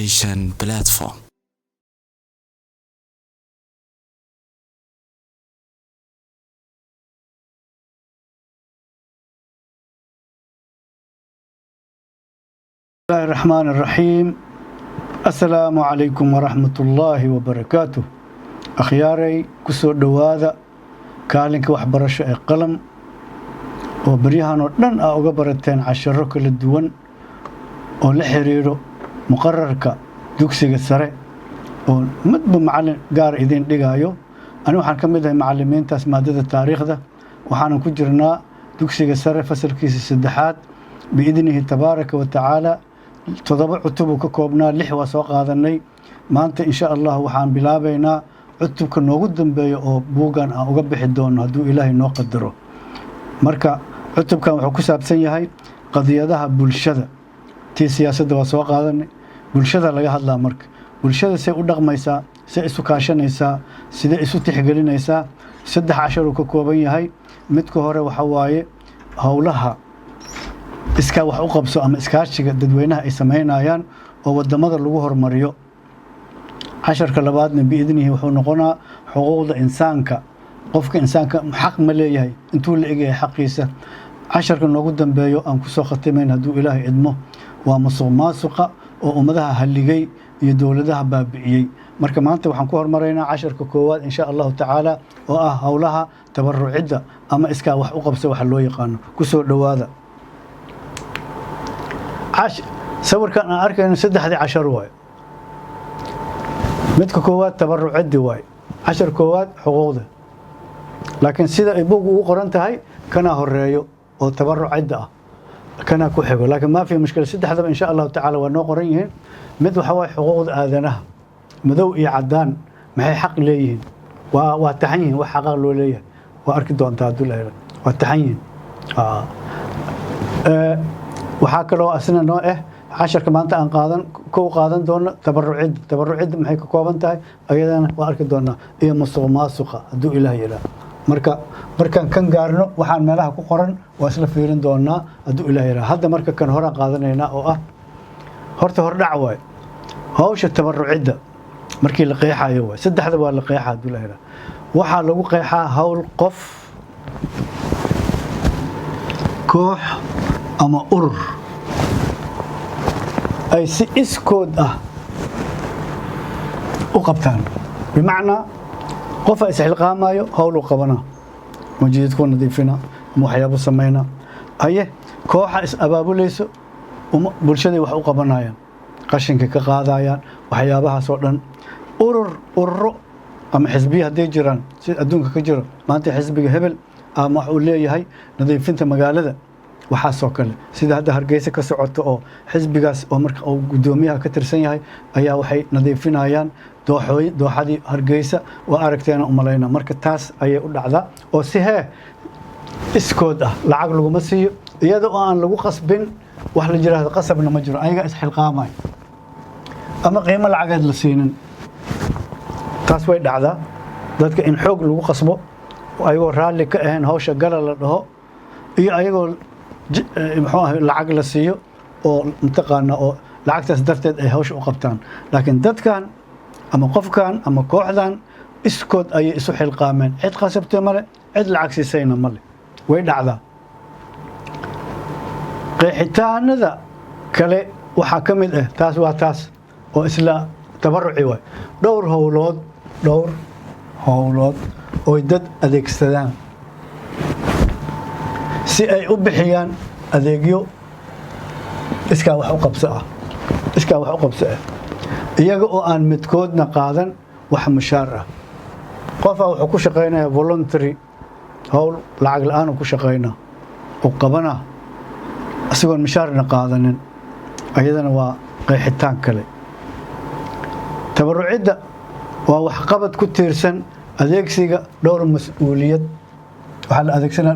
Education Platform. بسم الله الرحمن الرحيم. السلام عليكم ورحمة الله وبركاته. أخياري كسر دواذا كالنك وحبرش قلم وبريهان ودن أوغبرتين عشرك للدون ولحريرو مقررك دوكسيغ السرع ومدب معلم قار إذين دقايو أنا وحان كميدها معلمين تاس مادة التاريخ ده وحان كجرنا دوكسيغ السرع فصل كيس السدحات بإذنه تبارك وتعالى تضبع عتبك كوبنا لحوة سوق هذا الني ما أنت إن شاء الله وحان بلابينا عتبك نوغد بي أو بوغان أو قبح الدون هدو إلهي نو قدره مركا عتبك وحكو سابسن يهي قضيتها بلشدة تي سياسة وسوق هذا الني بلشدة لغا هدلا مرك بلشدة سي أدغ ميسا سي إسو كاشن إيسا سي إسو تحقلين إيسا 16 كوبان يهي متكو هوري وحواي هولها iskaa wax u qabso ama iskaashiga dadweynaha ay sameynayaan oo wadamada lagu hormariyo casharka labaadna biidnihi wuxuu noqonaa xuquuqda insaanka qofka insaanka xaq ma leeyahay intuu la eegay xaqiisa casharka noogu dambeeyo aan ku soo khatimayn haduu ilaahay idmo waa musuqmaasuqa oo ummadaha haligay iyo dawladaha baabi'iyay marka maanta waxaan ku hormaraynaa casharka koowaad insha Allah taala oo ah hawlaha tabarrucida ama iskaa wax u qabso wax loo yaqaan ku soo dhawaada sawirkan aan arkayno 13 waay midka koowaad tabarrucidi waay cashar koowaad xuquuqda laakiin sida ay buugu ugu qoran tahay kana horeeyo oo tabarrucida ah kana ku xigo laakiin ma fi mushkil saddexdaba insha Allah taala waa noo qoran yihiin mid waxa waay xuquuqda aadanaha madow iyo cadaan maxay xaq leeyihiin waa taxan wax xaq loo leeyahay waa arki doontaa duleeyay waa taxan waxaa kaloo asna noo casharka maanta aan qaadan doono tabarrucid maxay ka kooban tahay ayadana waa arki doonaa iyo musuqmaasuqa haduu ilaahay ilaa markaan kan gaarno waxaan meelaha ku qoran waa isla fiirin doonaa haduu ilaahay ilaa hadda marka kan hore qaadanayna oo ah horta hordhac waay hawsha tabarrucida markii la qeexayo waay saddexda waa la qeexaa haduu ilaahay ilaa waxa lagu qeexaa hawl qof koox ama urur ay si iskood ah u qabtaan bimacnaa qof ay isxilqaamayo hawl u qabana wajidku nadiifina waxyaabo sameeyna aye kooxa is abaabulayso bulshada wax u qabanayaan qashinka ka qaadayaan waxyaabaha soo dhan ururo ama xisbiya haday jiraan si adduunka ka jiro maanta xisbiga hebel ama wax uu leeyahay nadiifinta magaalada waxa soo kale sida hadda Hargeysa ka socoto oo xisbigaas oo marka uu gudoomiyaha ka tirsan yahay ayaa waxay nadiifinayaan dooxadii Hargeysa waa aragteena u maleeyna marka taas ayay u dhacdaa oo si iskood ah lacag lagu ma siiyo iyada oo aan lagu qasbin wax la jiraahdo qasabna ma jiro ayaga isxilqaamay ama qiimo lacageed la siinin taas way dhacdaa dadka in xoog lagu qasbo ayagoo raali ka ahayn hawsha gala la dhaho iyo ayagoo lacag la siiyo oo mutaqaana oo lacagtaas darteed ay hawsha u qabtaan laakiin dadkan ama qofkan ama kooxdan iskood ay isu xilqaameen cid qasabtay male cid lacag siisayna male way dhacdaa qeexitaanada kale waxa kamid ah taas waa taas oo isla tabarruci way dhowr hawlood oo dad adeegsadaan si ay u bixiyaan adeegyo iska wax u qabso ah iyaga oo aan midkoodna qaadan wax mushaar ah qof wuxuu ku shaqeynaa voluntary hawl lacag la'aan ku shaqeynaa oo qabana asigoon mushaarna qaadanin ayadana waa qeexitaan kale tabarrucida waa wax qabad ku tiirsan adeegsiga dhowr mas'uuliyad waxa la adeegsanaa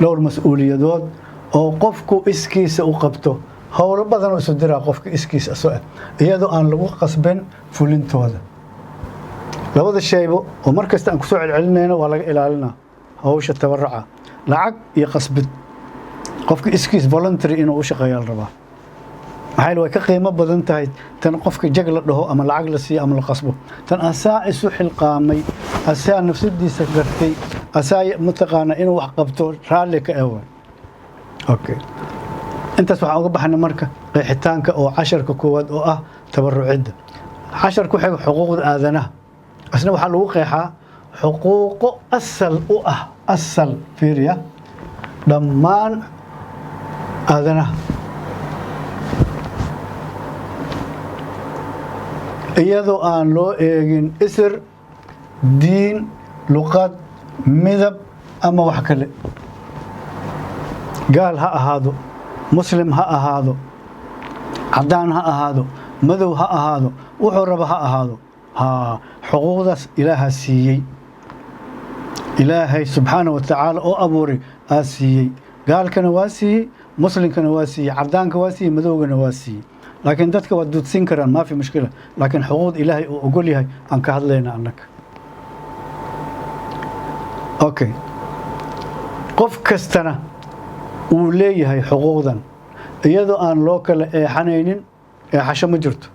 dhowr mas'uuliyadood oo qofku iskiisa u qabto hawlo badan oo isdiraa qofka iskiisa soo iyadoo aan lagu qasbin fulintooda labada shaybo oo markasta aan ku soo celcelinayna waa laga ilaalinaa hawsha tabarruca lacag iyo qasbid qofka iskiis voluntary inuu u shaqeeyo rabaa maxay way ka qiimo badan tahay tan qofka jag la dhaho ama lacag la siiyo ama la qasbo tan asaa isu xilqaamay asaa nafsadiisa gartay asaa mataqaana inuu wax qabto raali ka eewa okay intaas waxaan uga baxnay marka qeexitaanka oo casharka koowaad oo ah tabarucida casharku xig xuquuqda aadanaha asna waxa lagu qeexaa xuquuqo asal u ah asal fiiriya dhammaan aadanaha iyadoo aan loo eegin isir diin luqad midab ama wax kale gaal ha ahaado muslim ha ahaado cadaan ha ahaado madow ha ahaado wuxuu raba ha ahaado xuquuqdaas ilaaha siiyey ilaahay subxaanahu wa tacaala oo abuuray aa siiyey gaalkana waa siiyey muslimkana waa siiyey cadaanka waa siiyey madowgana waa siiyey laakiin dadka waa duudsin karaan maafi mushkila laakiin xuquuqd ilaahay uu ogol yahay aan ka hadlayna annaga okay qof kastana uu leeyahay xuquuqdan iyadoo aan loo kala eexanaynin eexasho ma jirto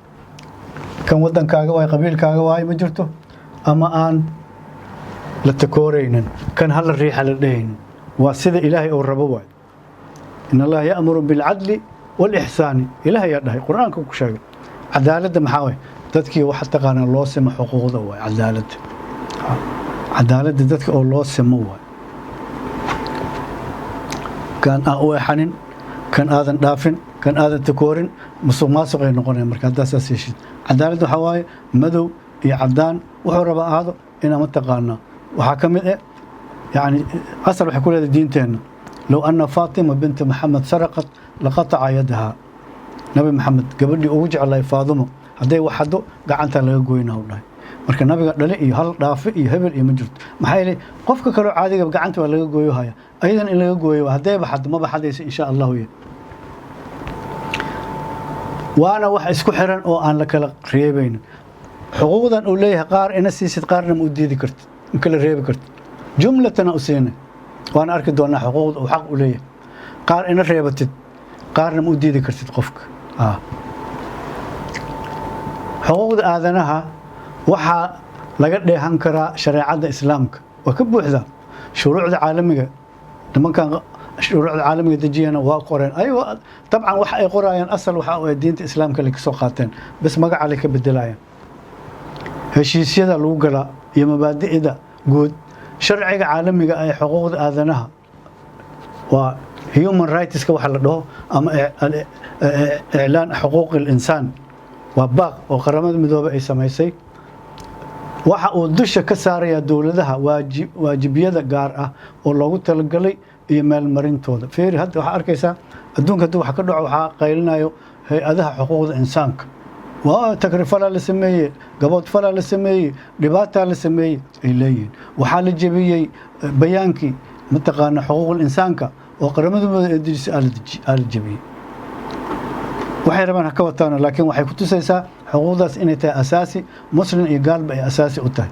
kan wadankaaga waay qabiilkaaga waay ma jirto ama aan la takooraynin kan hala riixa la dhehaynin waa sida ilaahay uu rabo waay in allaha ya'muru bilcadli والإحسان إلهي يدهي قرآن كوك شاقل عدالة محاوي تذكي واحد تقانا الله سمى حقوق ذوي عدالة تذكي الله سمى كان أقوى حنين كان آذن دافن كان آذن تكورن ما سقين نقول مركز أساسي شيء عدالة حواي مدو يعدان وحرب هذا إنما متقانا وحكم يعني أصل حكول هذا الدين تين لو أن فاطمة بنت محمد سرقت لقطع يدها نبي محمد قبل لي أوجع الله فاطمة هذا وحده قعنتها لقى جوينها والله مركز النبي قال لي هل رافع هبل مجرد محيلي قفك كلو عادي قعنتها لقى جويها أيضا إلا جويها هذا بحد ما بحد إن شاء الله وياه وأنا واحد اسكو حرن أو أنا لك قريبين حقوقا أوليها قار إن السياسة قارنا مودي ذكرت كل ريب كرت جملة أنا أسينا وأنا أركض وأنا حقوق وحق أوليها قار إن ريبتت قارنا مودي ذكرت قفك حقوق آذنها وحا لقد هنكرا شريعة إسلامك وكبو حذا شروع العالمية لما كان شروع العالمية تجينا وقرين أيوة طبعا وحا قرايان أصل وحا دين إسلامك اللي كسوقاتين بس ما قاعد عليك بالدلاية هشيسيدا لوغلا يا مبادئ دا جود شرعي عالمية أي حقوق آذنها و human rights كوحا لدهو أما إعلان حقوق الإنسان وباق وقرامات مدوبة أي سمايسي waxa uu dusha ka saaraya dawladaha waajibiyada gaar ah oo loogu talagalay iyo meel marintooda feeri hadda waxa arkaysaa adduunka hadda waxa ka dhaco waxa qaylinayo hay'adaha xuquuqda insaanka waa takrifala la sameeyay gabood fala la sameeyay dhibaata la sameeyay ay leeyihiin waxa la jabiyay bayaankii mataqaana xuquuqul insaanka oo qaramada midaysan al jabiyay waxay rabaan ka wataan laakiin waxay ku tusaysaa xuquuqdaas inay tahay asaasi muslim iyo gaalba ay asaasi u tahay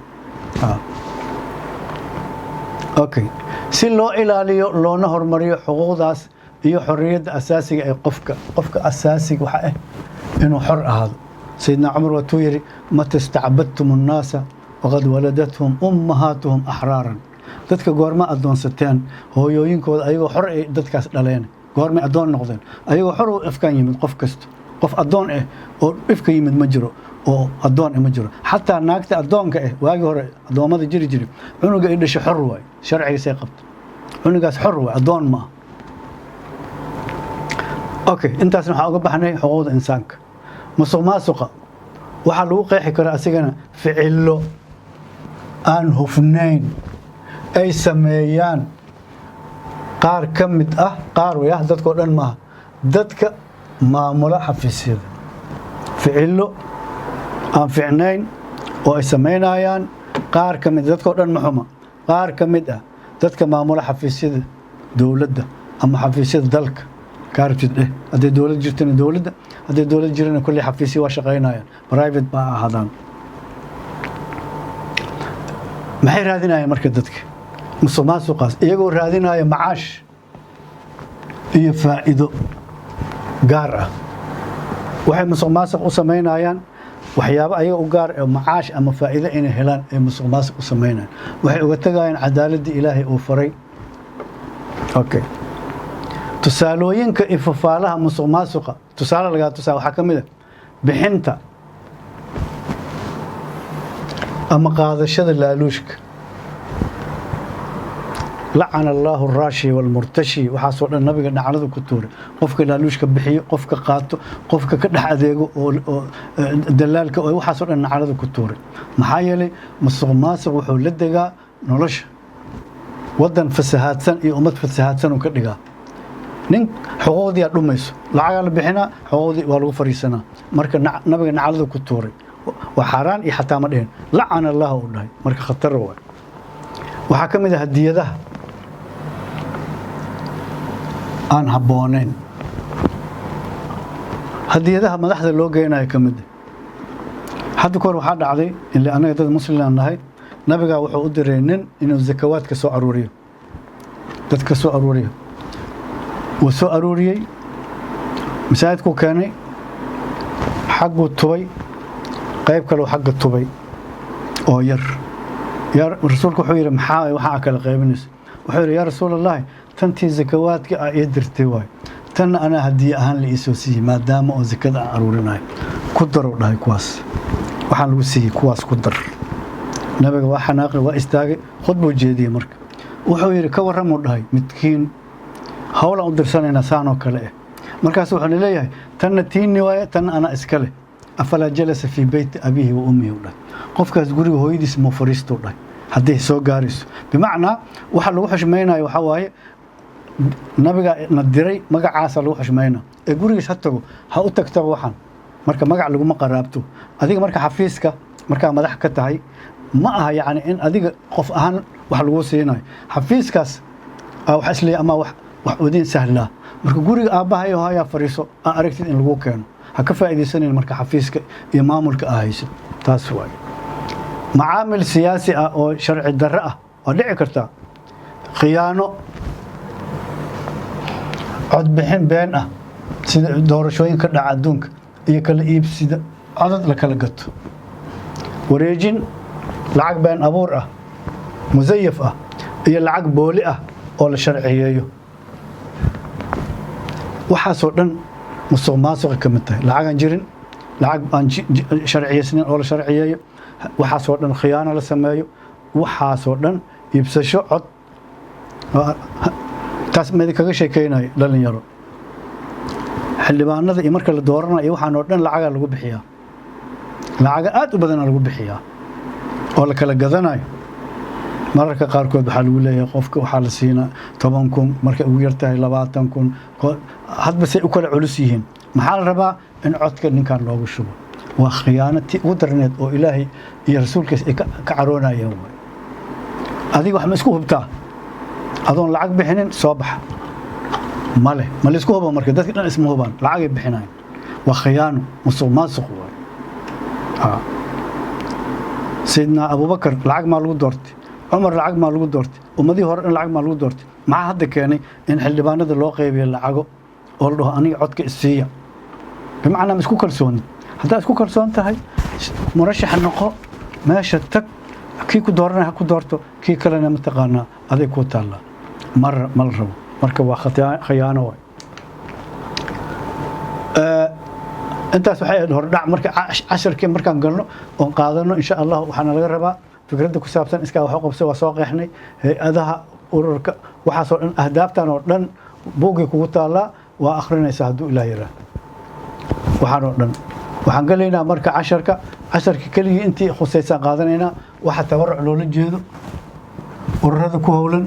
okay si loo ilaaliyo loona hormariyo xuquuqdaas iyo xorriyadda asaasiga ee qofka asaasiga waxa ah inuu xor ahaado sayidna umar waa tuu yiri matasta'abadtum an-nasa waqad waladatuhum ummahatuhum ahraran dadka goorma adoonsateen hooyooyinkooda ayagoo xor ay dadkaas dhaleen goorma adoon noqdeen ayagoo xor u afkaan yimid qof kasta qof adoon ah oo ifka yimid ma jiro oo adoon ma jiro hatta naagta adoonka ah waagi hore adoomada jiri cunuga ay dhashay xor waay sharcigiisa qabto cunugaas xor waay adoon ma okay intaasna waxa uga baxnay xuquuqda insaanka musuqmaasuqa waxa lagu qeexi karaa asigana ficilo aan hufnayn ay sameeyaan qaar ka mid ah qaar weeyaa dadkoo dhan ma dadka maamula xafiisyada ficilo aan fiicnayn oo ay sameynayaan qaar ka mid dadkoo dhan ma xuma qaar ka mid ah dadka maamula xafiisyada dawladda ama xafiisyada dalka kaartid haday dawlad jirtana dawladda haday dawlad jirana kulli xafiisyo waa shaqeynayaan private ba ahaadaan maxay raadinayaan marka dadka musuqmaasuqaas iyagoo raadinaya macaash iyo faa'iido gaar ah waxay musuqmaasuq u sameynayaan waxyaabo ayaga u gaar ah macaash ama faa'iido inay helaan ay musuqmaasuq u sameynayaan waxay uga tagayaan cadaaladii ilaahay uu faray okay tusaalooyinka ifafaalaha musuqmaasuqa tusaale laga tusaa waxa kamid ah bixinta ama qaadashada laaluushka لعن الله الراشي والمرتشي وحاسو دن نبيga dhacnadu ku tuuray qofka laaluushka bixiyo qofka qaato qofka ka dhax adeego oo dalaalka oo waxaasoo dhan dhacnadu ku tuuray maxaa yeelay musuqmaasuq wuxuu la degaa nolosha wadan fasahaadsan iyo ummad fasahaadsan oo ka dhigaa nin xuquuqdii dhumayso lacag la bixina xuquuqdii waa lagu fariisanaa marka nabiga dhacnadu ku tuuray waa xaraan iyo xataa ma dheen la'ana Allah oo dhahay marka khatar waa waxa kamid ah hadiyadaha aan habboonayn hadiyadaha madaxda loo geynayo kamid hadda kor waxa dhacday in anaga dad muslimaan nahay nabiga wuxuu u diray nin inuu zakawaadka soo aruuriyo dadka soo aruuriyo wuu soo aruuriyay masaajidku keenay xaqu tubay qayb kale xaqu tubay oo yar يا رسولك وحير محاوي وحاك القيبنس وحير يا رسول الله تنتي زكواتك يدرتي واي تن أنا هدي أهان لإسوسي ما دام أو زكاة أرورناي قدر الله كواس وحن لوسي كواس قدر نبي وحناقل واستاجي خطبه جدي مرك وحير كور رمضاي متكين حول أقدر سنة نسانو كله مركز وحن ليه تن تيني واي تن أنا إسكله أفلا جلس في بيت أبيه وأمه ولا qofkaas guriga hooyadiis ma fariisto dhahay hadii soo gaariso bimaana waxa lagu xishmeeynaa waxa waaye nabiga nadiray magacaas lagu xishmeeynaa ee gurigiis ha tago ha u tagto waxan marka magac lagu ma qaraabto adiga marka xafiiska marka madax ka tahay ma aha yaani in adiga qof ahaan wax lagu siinayo xafiiskaas wax islee ama wax wadin sahla marka guriga aabahay oo haya fariiso aragtid in lagu keeno ha ka faa'iideysan marka xafiiska iyo maamulka ahayso taas waaye معامل سياسي أو شرع الدرة ودعي كرتا خيانة عد بحين بينه دور شوين كرد عدونك يكل إيب سيد عدد لك لقط وريجين لعق بين أبورة مزيفة هي لعق بولئة ولا شرعية وحاسودن مسوق كمته لعق جرين لعق شرعية سنين ولا شرعية waxaasoo dhan khiyaano la sameeyo waxaasoo dhan ibsasho cod taas mid kaga sheekeynay dhalinyaro xildhibaanada iyo marka la dooranayo waxaan oo dhan lacag lagu bixiyaa lacag aad u badan lagu bixiyaa oo la kala gadanayo mararka qaarkood waxa lagu leeyahay qofka waxa la siina 10,000 marka ugu yartahay 20,000 hadba say u kala culus yihiin maxaa la rabaa in codka ninkan loogu shubo وخيانتي ودرنت او الهي يا رسولك كعرونايا ادي wax ma isku hubtaa adoon lacag bixinin soo bax male isku hubo marka dadka dhan isma hubaan lacag ay bixinayaan waa khiyaano musuqmaasuq سيدنا ابو بكر lacag ma lagu doortay عمر lacag ma lagu doortay umadii hore lacag ma lagu doortay ma hadda keenay in xildhibaanada loo qaybiyo lacago oo la dhaho aniga codka isiya bimaana isku kalsoon هذا اسكو كرسون تاعي مرشح النقو ماشي تك كي كو دورنا كو دورتو كي كلنا متقانا هذا كو تالا مره مركب خيانه واي انت waxay hordhac marka 10 kii markaan galno oo qaadano insha Allah waxana laga rabaa fikrada ku saabsan iska wax qabso waa soo qeexnay hay'adaha ururka waxa soo dhan ahdaaftan oo dhan buugi kugu taala waa akhrinaysa haduu Ilaahay yiraahdo waxaan oo dhan waxaan galeynaa marka 10ka kaliya intii khusaysan qaadanayna waxa tabaruc loola jeedo ururada ku howlan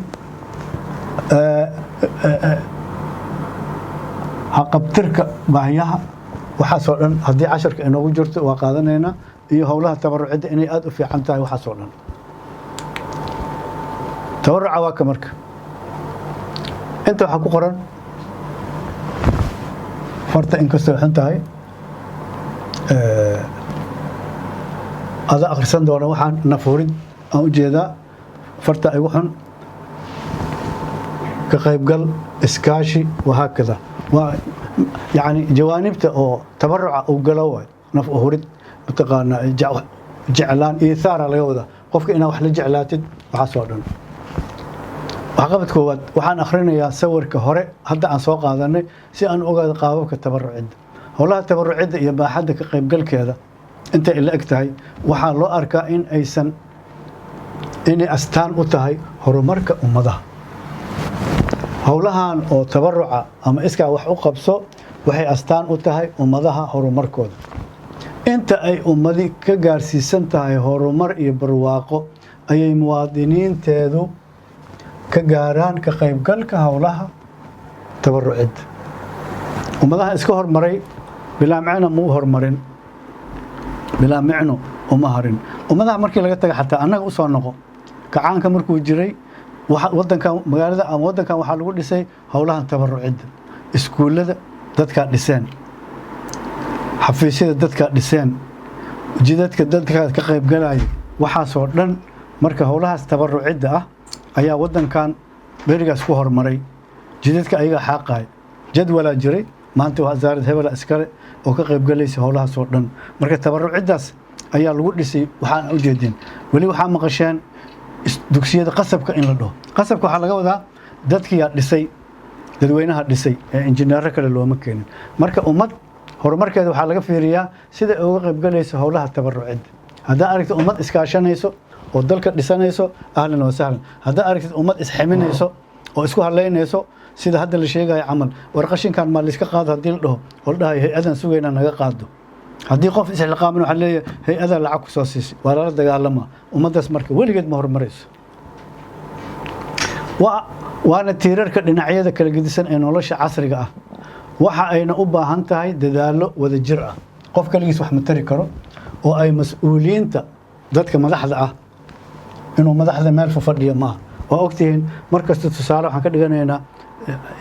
haqabtirka baahiyaha waxa soo dhan hadii 10ka inoogu jirto waa qaadanayna iyo howlaha tabarucida inay aad u fiican tahay waxa soo dhan tabaruca waa ka marka inta waxa ku qoran farta in kastoo xantahay هذا آخر سنة وأنا وحن نفورد أو جدا فرت أي وحن كقيب قل إسكاشي وهكذا يعني جوانبته أو تبرع أو قلوة نف أهرد متقانا جعلان إيثار على يودا قفك إنه وحلا جعلاتد وحصورنا وعقبت كواد وحان أخرين يا سور كهراء هذا عن سوق هذا سي أن أوجد قابك التبرع عد والله التبرع عد يبقى حدك قيب قل كذا أنت اللي أكتهي وحان لو أركا إن أيسن إني أستان أتهي هرمرك أمضى هولهان أو تبرع أما إسكا وحو قبصو وحي أستان أتهي أمضاها هرمركود أنت أي أمضي كجارسي سنتهي هرمر يبرواقو أي مواطنين تادو كجاران كقيب قلك هولها تبرع عد أمضاها إسكا هرمري بلا معنى مو هرمرين بلا معنى ومهرين أمضاها مركي لقيتك حتى أنا أصور نقو كعانك مركو جري waddankan magaalada ama waddankan waxaa lagu dhisay howlahan tabarucida iskuulada dadka dhiseen xafiisyada dadka dhiseen jidadka dadka ka qayb galay waxa soo dhan marka howlahaas tabarucida ah ayaa waddankan berigaas ku hormaray jidadka ayaga xaqay jadwala jiray maanta wasaaradda hebel askari oo ka qayb galaysa howlahaas oo dhan marka tabarucidaas ayaa lagu dhisay waxaan u jeedin wali waxa maqasheen dugsiyada qasabka in la dhaho qasabka waxa laga wadaa dadkii dhisay dadweynaha dhisay ee injineer kale looma keenin marka ummad horumarkeeda waxa laga fiiriyaa sida ay uga qayb galayso howlaha tabarucid hadaa aragto ummad iskaashanayso oo dalka dhisanayso ahlan wa sahlan hadaa aragto ummad isximinayso oo isku haleynayso sida hadda la sheegayo amal warqashinkan ma la iska qaado hadii la dhaho oo la dhahay hay'adan sugayna naga qaado haddii qof isxilqaamin waxa leeyahay hay'ada lacag ku soo siisay waa la dagaalama ummadaas marka weligeed ma horumarayso waana tiirarka dhinacyada kala gedisan ee nolosha casriga ah waxa ayna u baahan tahay dadaalo wada jir ah qof kaligiis wax ma tari karo oo ay mas'uuliyiinta dadka madaxda ah inuu madaxda meel fadhiyo ma waa ogtihiin markasta tusaale waxaan ka dhiganaynaa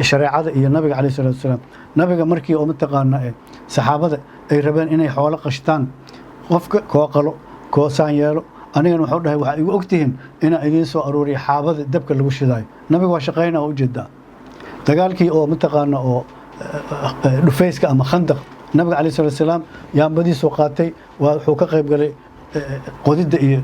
shareecada iyo nabiga kaleey salaatu wasalaam nabiga markii oo mataqaana saxaabada ay rabeen inay xoolo qashtaan qofka koo qalo koo saan yeelo anigana wuxuu dhahay waxa igu ogtihiin ina idin soo aruuriyo xaabada dabka lagu shidaay nabiga waa shaqeynaa u jeedaa dagaalkii oo mataqaana oo dhufayska ama khandaq nabiga kaleey salaatu wasalaam yaambadii soo qaatay wuxuu ka qayb galay qodida iyo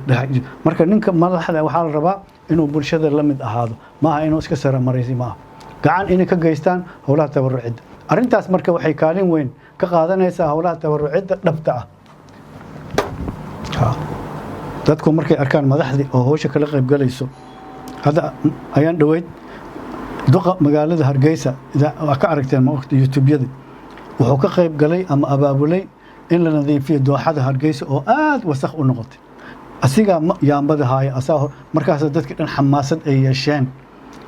marka ninka madaxda waxa la rabaa inuu bulshada la mid ahaado maaha inuu iska sara maraysi maaha gacan inay ka geystaan howlaha tabarucida arintaas marka waxay kaalin weyn ka qaadanaysaa howlaha tabarucida dhabta ah dadku markay arkaan madaxdii oo howsha kala qayb galayso hada ayaan dhaweyd duqa magaalada Hargeysa ka aragteen ma waqti YouTube-yada wuxuu ka qayb galay ama abaabulay in la nadiifiyo dooxada Hargeysa oo aad wasakh u noqotay asiga yaambada haaya asaa markaas dadka dhan xamaasad ay yeesheen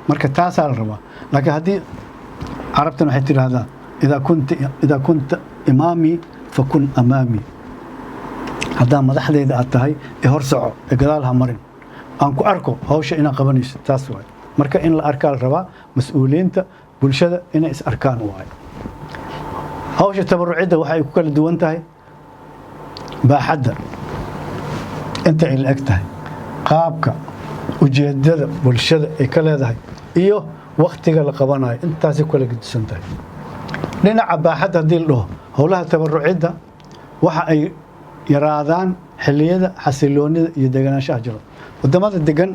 marka taas la rabaa laakiin hadii carabtan waxay tiraahdaa إذا كنت إمامي فكن أمامي هذا مدحدي إذا أتهي يهرسعو إقدالها مرن أنكو أركو هوشة إنا قبنيش تاسوي مركا إن الأركان ربا مسؤولين بلشدة إنا إس أركان واي هوشة تبرعيدة وحي كل دوانتهي باحدة أنت إلا أكتهي قابك وجيدة بلشدة إكلا ذهي إيوه وقتك لقبناي أنت تاسي كل قد سنتهي dhinaca baaxad hadii la dhaho howlaha tabarucida waxa ay yaraadaan xilliyada xasiloonida iyo deganaanshaha jiro wadamada degan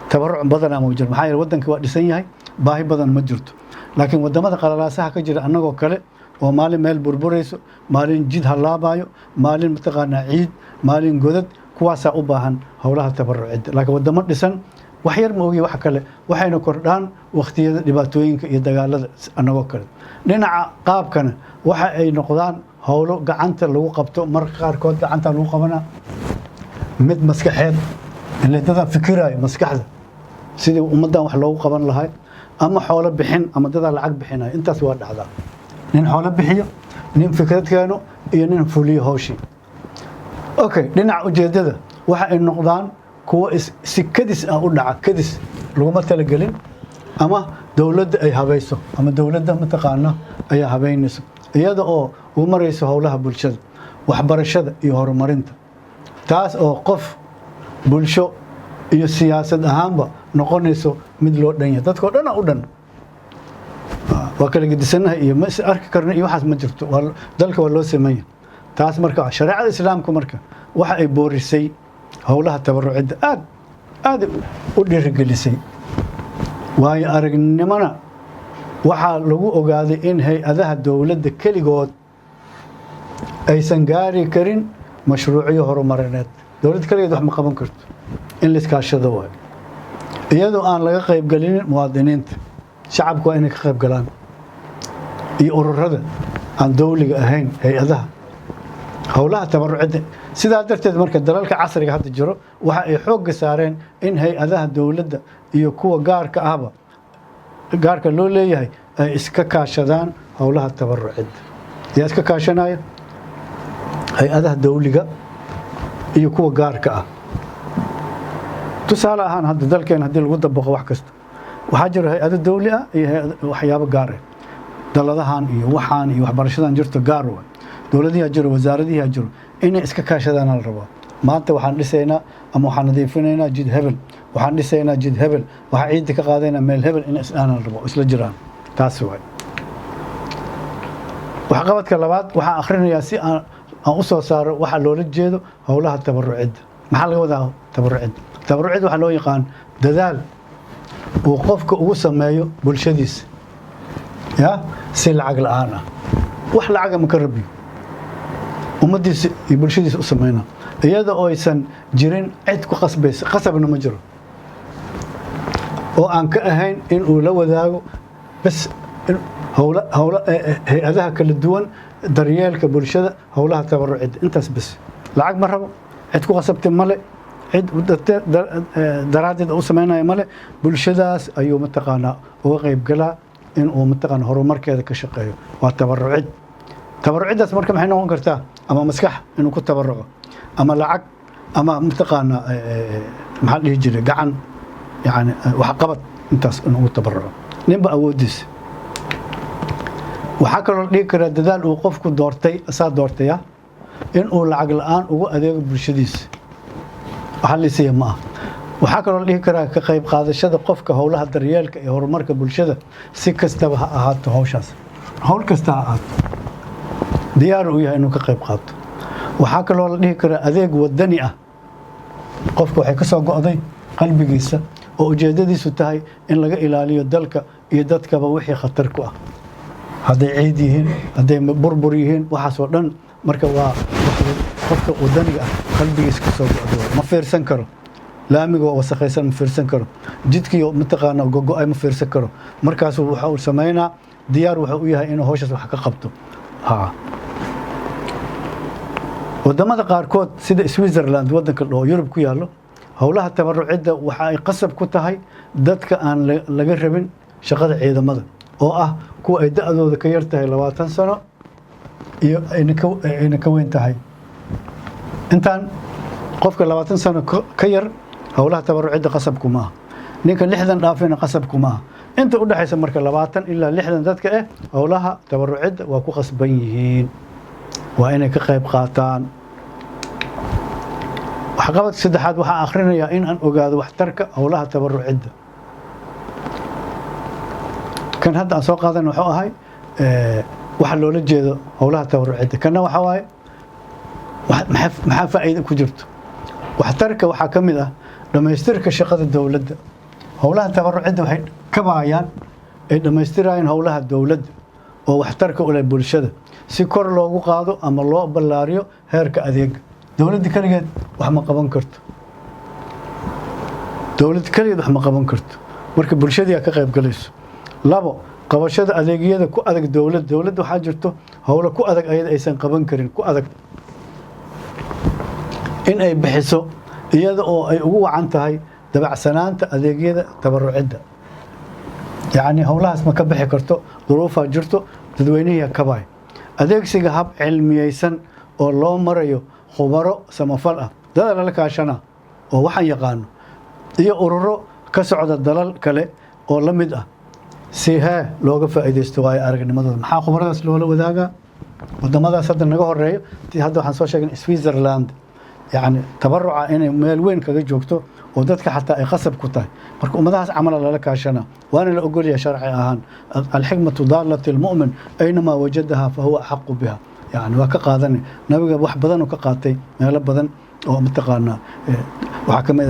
tabaruc badan ama jir maxay wadanka waa dhisan yahay baahi badan ma jirto laakiin wadamada qalalaasaha ka jira anagoo kale oo maalin meel burburayso maalin jid halaabayo maalin mataqaana ciid maalin godad kuwaas u baahan howlaha tabarucida laakiin wadamo dhisan wax yar ma ogi wax kale waxayna kordhaan waqtiyada dhibaatooyinka iyo dagaalada anagoo kale dhinaca qaabkana waxa ay noqdaan howlo gacanta lagu qabto marka qaarkood gacanta lagu qabana mid maskaxeed in dad fikirayo maskaxda sidii ummadan wax loogu qaban lahayd ama xoolo bixin ama dad lacag bixinayo intaas waa dhacdaa nin xoolo bixiyo nin fikrad keeno iyo nin fuliyo hawshi okay dhinaca ujeedada waxa ay noqdaan kuwa si kadis ah u dhaca kadis laguma tala galin ama dawladda ay habayso ama dawladda mataqaana ay habeynayso iyada oo u marayso howlaha bulshada waxbarashada iyo horumarinta taas oo qof bulsho iyo siyaasad ahaanba noqonayso mid loo dhan yahay dadka dhan u dhan وكل قد سنة هي ما أرك كرنا يوحد مجرته ذلك والله سمية تاس مركا شريعة الإسلام كمركا وحى بورسي هولها تبرع عد ودي رجلسي وهي أرق نمنا وحى لو أقعد إن هي أذا الدولة كل جود أي سنجاري كرين مشروعية هرمرنات دولة كل جود مقام كرت إن لسكاش ذوق يدو أن لا يقيب قليل مواطنين شعب كوينك خيب قلان يقرر هذا عن دولة أهين هي أذا هؤلاء تبرعد سيدا درتد marka dalalka casriga hadda jiro waxa ay xoog saareen in hay-adaha dawladda iyo kuwa gaarka loo leeyahay ay iska kaashadaan howlaha tabarucid yaa iska kaashanaya hay-adaha dawliga iyo kuwa gaarka ah tusaale ahaan hadda dalkeen hadii lagu dabaqo wax kasta waxa jira hay-ado dawli ah iyo waxyaabo gaar ah daladahan iyo waxaan iyo waxbarashadan jirto gaar ah dawladii jiro wasaaradii jiro in iska kaashadaan la rabo maanta waxaan dhisaynaa ama waxaan nadiifinaynaa jid hebel waxaan dhisaynaa jid hebel waxa ciid ka qaadaynaa meel hebel in islaan la rabo isla jiraan taas way waxa qabadka labaad waxa akhrinayaa si aan u soo saaro waxa loola jeedo howlaha tabarucid maxaa laga wadaa tabarucid waxa loo yaqaan dadaal uu qofka ugu sameeyo bulshadiisa ya si lacag la'aan ah wax lacag ma ka rabiyo umadiisa iyo bulshadiisa u sameeyna iyada oo aysan jirin cid ku qasbaysa qasabna ma jiro oo aan ka ahayn in uu la wadaago bas howla hay'adaha kala duwan daryeelka bulshada howlaha tabarucid intaas bas lacag ma rabo cid ku qasabtay male cid daraadid u sameynaya male bulshadaas ayuu mataqaana uga qayb galaa in uu mataqaana horumarkeeda ka shaqeeyo waa tabarucid tabarucidaas marka maxay noqon kartaa ama maskax inuu ku tabaruco ama lacag ama mataqaana maxaa dhihi jiray gacan yani wax qabad intaas inuu tabaruco ninba awoodiis waxa kaloo dhihi kara dadaal uu qofku doortay doortaya in uu lacag la'aan ugu adeego bulshadiisa waxa la siiyay ma waxa kaloo dhihi kara ka qayb qaadashada qofka howlaha daryeelka iyo horumarka bulshada si kastaba ha ahaato hawshaas hawl kasta ha ahaato diyaar u yahay inuu ka qayb qaato waxa kaloo la dhihi kara adeeg wadani ah qofku waxay ka soo go'day qalbigiisa oo ujeedadiisu tahay in laga ilaaliyo dalka iyo dadkaba wixii khatar ku ah haday ciid yihiin haday burbur yihiin waxaas oo dhan marka waa qofka wadaniga ah qalbigiisa ka soo go'day ma fiirsan karo laamiga wasakhaysan ma fiirsan karo jidkii mataqaana go'ay ma fiirsan karo markaas waxa uu sameeynaa diyaar waxa uu yahay inuu hawshaas wax ka qabto wadamada qaarkood sida Switzerland wadanka oo Yurub ku yaalo howlaha tabarucida waxa ay qasab ku tahay dadka aan laga rabin shaqada ciidamada oo ah kuwa ay da'dooda ka yar tahay 20 sano iyo ayna ka weyn tahay intaan qofka 20 sano ka yar howlaha tabarucida qasab kuma ninka 60 dhaafina qasab kuma inta u dhaxaysa marka 20 ilaa 60 dadka howlaha tabarucida waa ku qasban yihiin waa inay ka qayb qaataan waxa qabad saddexaad waxa akhrinayaa in aan ogaado waxtarka howlaha tabarucida kan hadda aan soo qaadan wuxuu ahay waxa loola jeedo howlaha tabarucida kana waxa waaye maxaa faa'iido ku jirto waxtarka waxa kamid ah dhamaystirka shaqada dawladda howlaha tabarucida waxay ka baayaan ay dhamaystirayaan howlaha dawladda oo waxtarka u leh bulshada si kor loogu qaado ama loo ballaariyo heerka adeeg dawladda kaligeed wax ma qaban karto marka bulshada ka qayb galayso labo qabashada adeegyada ku adag dawladda waxa jirto howlo ku adag ayada aysan qaban karin ku adag in ay bixiso iyada oo ay ugu wacan tahay dabacsanaanta adeegyada tabarucida yani howlahaas ma ka bixi karto duruufa jirto dadweynaha ka baay adeegsiga hab cilmiyeysan oo loo marayo khubaro samafal ah dad la kaashana oo waxaan yaqaan iyo ururo ka socda dalal kale oo la mid ah si looga faa'iideysto way aragnimadooda maxaa khubaradaas loola wadaaga wadamadaas hadda naga horeeyo hadda waxaan soo sheegnay Switzerland yani tabaruca inay meel weyn kaga joogto ودتك حتى أي قصب كتاي مرك أمدهاس عمل لك عشان وأنا لا أقول يا شرعي أهان الحكمة ضالة المؤمن أينما وجدها فهو أحق بها يعني وكقاذني نبي wax badan oo ka qaatay meelo badan oo mataqaana waxa kamid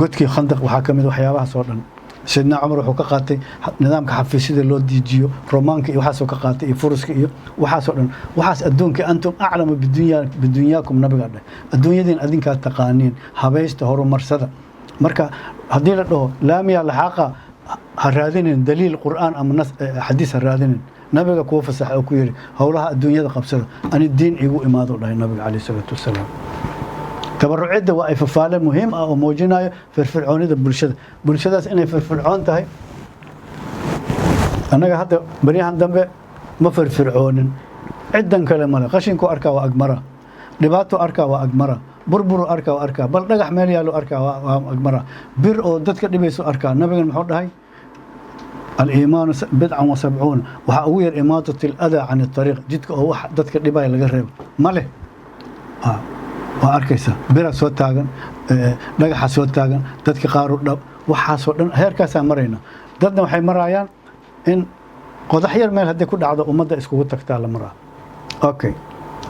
godkii khandaq waxa kamid waxyaabaha soo dhan sidna Umar wuxuu ka qaatay nidaamka xafiisyada loo diijiyo romaanka iyo waxa soo ka qaatay iyo furuska iyo waxa soo dhan waxaas adduunka antum a'lamu bidunyakum nabiga dhah adduunyadeen adinka taqaaniin habaysta horumarsada marka hadii la dhaho laamiya lahaqa haraadinin daliil quraan ama nas xadiis haraadinin nabiga ku fasax oo ku yiri howlaha adduunyada qabsada ani diin igu imaado dhahay nabiga kaleey sallallahu wasallam tabarrucida waa ifafaale muhiim ah oo muujinayo firfircoonida bulshadaas inay firfircoon tahay anaga hadda bariyahan dambe ma firfircoonin ciidan kale male qashinku arkaa waa agmara dhibaato arkaa waa agmara burburu arkaa waa arkaa bal dhagax meel yaalo arkaa waa agmara bir oo dadka dhibayso arkaa nabiga muxuu dhahay الإيمان بدعة وسبعون وهأوير إماطة الأذى عن الطريق جدك أو واحد دتك دبي لجرب ماله وأركيسا برا سوت تاجن لقى سوت تاجن دتك قارو وحاسود هير كاسا مرينا دتنا وحي مرايان إن قضحير مال هدي كل عضو ومدة إسكوت تكتال مرة أوكي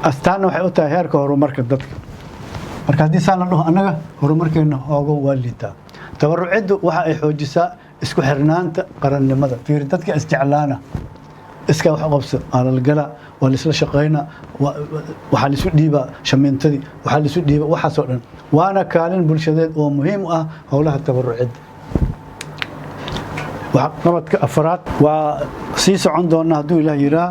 أستانو وحي أوتا هير كهرو مركز دتك مركز دي سان الله أنا هرو مركز إنه أوجو واليتا تبرعد وحا يحوجسا isku xirnaanta qarannimada fiir dadka isticlaana iska wax qabso ala gala wala isla shaqeeyna waxa la isu dhiiba shameentadii waxa la isu dhiiba waxa soo dhan waana kaalin bulshadeed oo muhiim ah howlaha tabarrucid waxa qabadka afraad waa sii socon doona haduu Ilaahay yiraa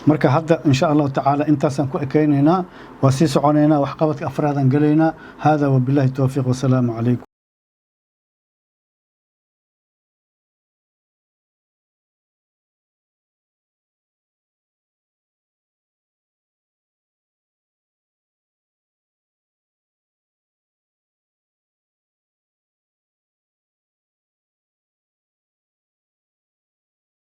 marka hadda insha Allah taala intaasan ku ekeynayna waa sii soconeena wax qabadka afraadan galeena hada wa billahi tawfiiq wa salaamu alaykum